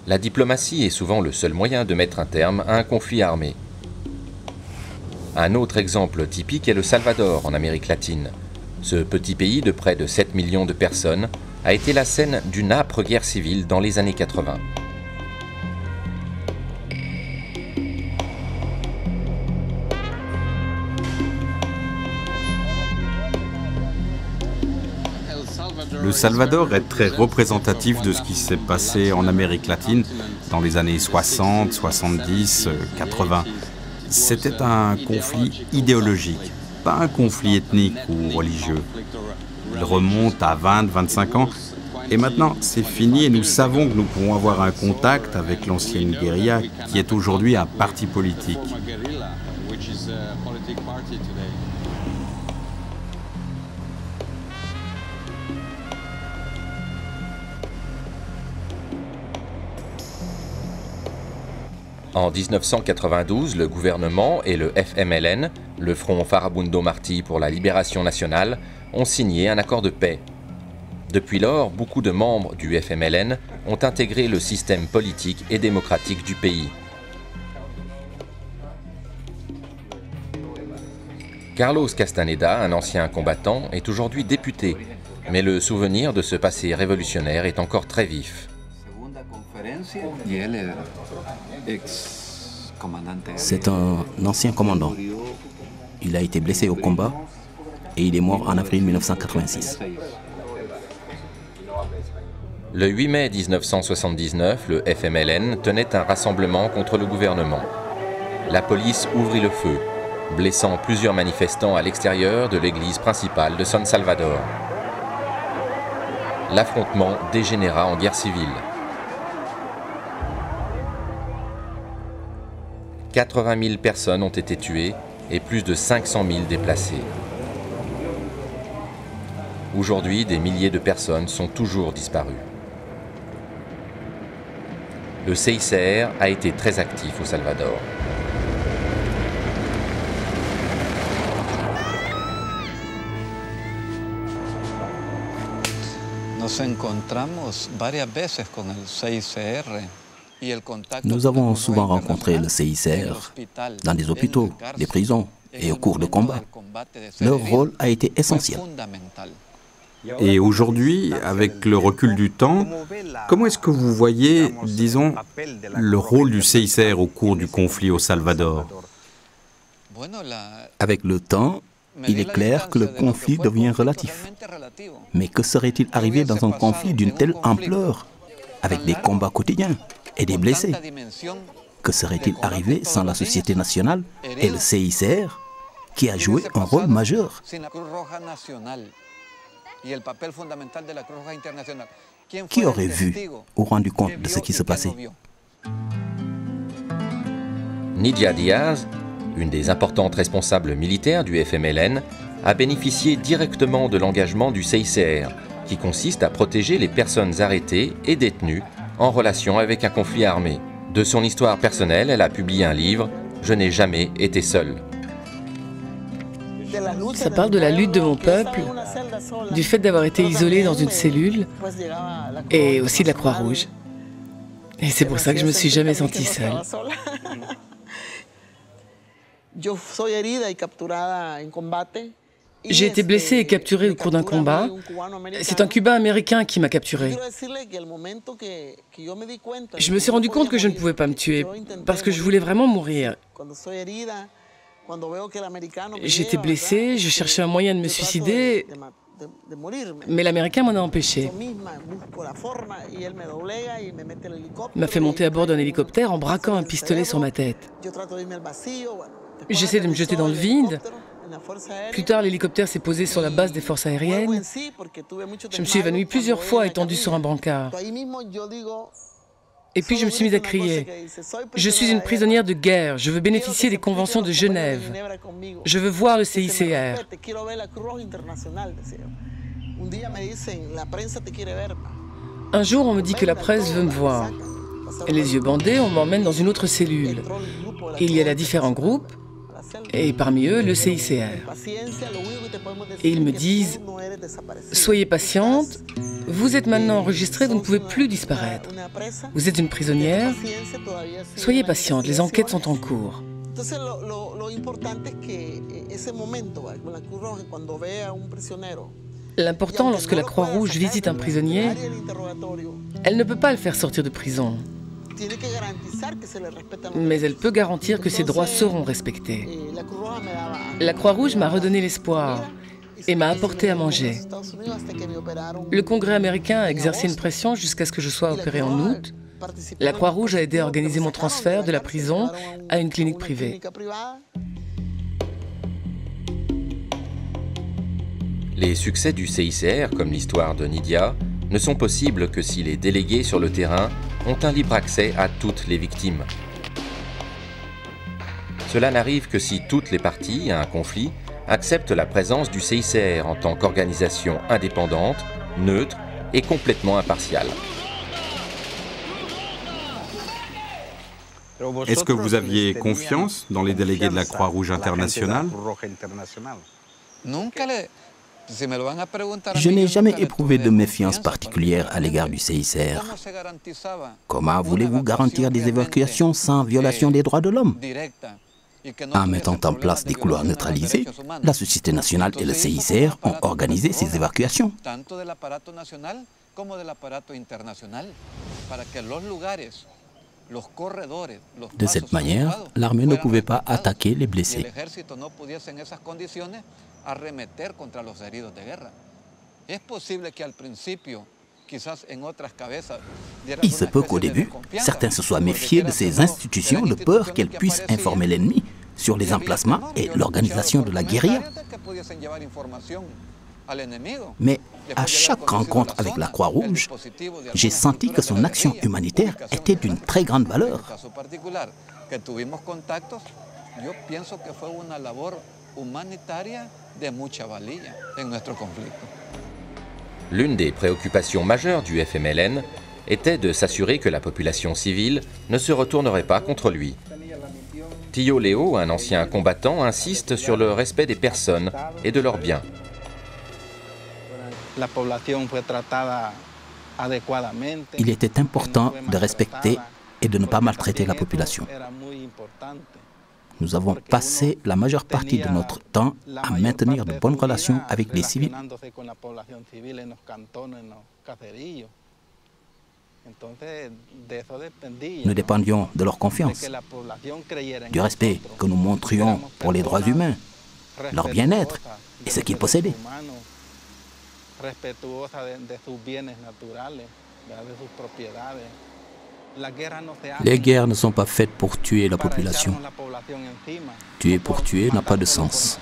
La diplomatie est souvent le seul moyen de mettre un terme à un conflit armé. Un autre exemple typique est le Salvador en Amérique latine. Ce petit pays de près de 7 millions de personnes a été la scène d'une âpre guerre civile dans les années 80. Le Salvador est très représentatif de ce qui s'est passé en Amérique latine dans les années 60, 70, 80. C'était un conflit idéologique, pas un conflit ethnique ou religieux. Il remonte à 20, 25 ans et maintenant c'est fini et nous savons que nous pouvons avoir un contact avec l'ancienne guérilla qui est aujourd'hui un parti politique. En 1992, le gouvernement et le FMLN, le Front Farabundo Martí pour la libération nationale, ont signé un accord de paix. Depuis lors, beaucoup de membres du FMLN ont intégré le système politique et démocratique du pays. Carlos Castaneda, un ancien combattant, est aujourd'hui député, mais le souvenir de ce passé révolutionnaire est encore très vif. C'est un ancien commandant. Il a été blessé au combat et il est mort en avril 1986. Le 8 mai 1979, le FMLN tenait un rassemblement contre le gouvernement. La police ouvrit le feu, blessant plusieurs manifestants à l'extérieur de l'église principale de San Salvador. L'affrontement dégénéra en guerre civile. 80 000 personnes ont été tuées et plus de 500 000 déplacées. Aujourd'hui, des milliers de personnes sont toujours disparues. Le CICR a été très actif au Salvador. Nos encontramos varias veces con el CICR. Nous avons souvent rencontré le CICR dans des hôpitaux, des prisons et au cours de combats. Leur rôle a été essentiel. Et aujourd'hui, avec le recul du temps, comment est-ce que vous voyez, disons, le rôle du CICR au cours du conflit au Salvador? Avec le temps, il est clair que le conflit devient relatif. Mais que serait-il arrivé dans un conflit d'une telle ampleur, avec des combats quotidiens et des blessés? Que serait-il arrivé sans la société nationale et le CICR, qui a joué un rôle majeur? Qui aurait vu ou rendu compte de ce qui se passait? Nidia Diaz, une des importantes responsables militaires du FMLN, a bénéficié directement de l'engagement du CICR, qui consiste à protéger les personnes arrêtées et détenues en relation avec un conflit armé. De son histoire personnelle, elle a publié un livre, « Je n'ai jamais été seule ». Ça parle de la lutte de mon peuple, du fait d'avoir été isolé dans une cellule, et aussi de la Croix-Rouge. Et c'est pour ça que je me suis jamais sentie seule. J'ai été blessé et capturé au cours d'un combat. C'est un Cubain américain qui m'a capturé. Je me suis rendu compte que je ne pouvais pas me tuer parce que je voulais vraiment mourir. J'étais blessé, je cherchais un moyen de me suicider, mais l'Américain m'en a empêché. Il m'a fait monter à bord d'un hélicoptère en braquant un pistolet sur ma tête. J'essaie de me jeter dans le vide. Plus tard, l'hélicoptère s'est posé sur la base des forces aériennes. Je me suis évanoui plusieurs fois étendu sur un brancard. Et puis je me suis mise à crier. Je suis une prisonnière de guerre. Je veux bénéficier des conventions de Genève. Je veux voir le CICR. Un jour, on me dit que la presse veut me voir. Et les yeux bandés, on m'emmène dans une autre cellule. Et il y a là différents groupes. et parmi eux le CICR. Et ils me disent « Soyez patiente, vous êtes maintenant enregistrée, vous ne pouvez plus disparaître. Vous êtes une prisonnière, soyez patiente, les enquêtes sont en cours. » L'important, lorsque la Croix-Rouge visite un prisonnier, elle ne peut pas le faire sortir de prison. Mais elle peut garantir que ses droits seront respectés. La Croix-Rouge m'a redonné l'espoir et m'a apporté à manger. Le Congrès américain a exercé une pression jusqu'à ce que je sois opéré en août. La Croix-Rouge a aidé à organiser mon transfert de la prison à une clinique privée. Les succès du CICR, comme l'histoire de Nydia, ne sont possibles que si les délégués sur le terrain ont un libre accès à toutes les victimes. Cela n'arrive que si toutes les parties à un conflit acceptent la présence du CICR en tant qu'organisation indépendante, neutre et complètement impartiale. Est-ce que vous aviez confiance dans les délégués de la Croix-Rouge internationale? Je n'ai jamais éprouvé de méfiance particulière à l'égard du CICR. Comment voulez-vous garantir des évacuations sans violation des droits de l'homme? En mettant en place des couloirs neutralisés, la Société nationale et le CICR ont organisé ces évacuations. De cette manière, l'armée ne pouvait pas attaquer les blessés. Il se peut qu'au début, certains se soient méfiés de ces institutions de peur qu'elles puissent informer l'ennemi sur les emplacements et l'organisation de la guérilla. Mais à chaque rencontre avec la Croix-Rouge, j'ai senti que son action humanitaire était d'une très grande valeur. L'une des préoccupations majeures du FMLN était de s'assurer que la population civile ne se retournerait pas contre lui. Tio Leo, un ancien combattant, insiste sur le respect des personnes et de leurs biens. Il était important de respecter et de ne pas maltraiter la population. Nous avons passé la majeure partie de notre temps à maintenir de bonnes relations avec les civils. Nous dépendions de leur confiance, du respect que nous montrions pour les droits humains, leur bien-être et ce qu'ils possédaient. Les guerres ne sont pas faites pour tuer la population. Tuer pour tuer n'a pas de sens.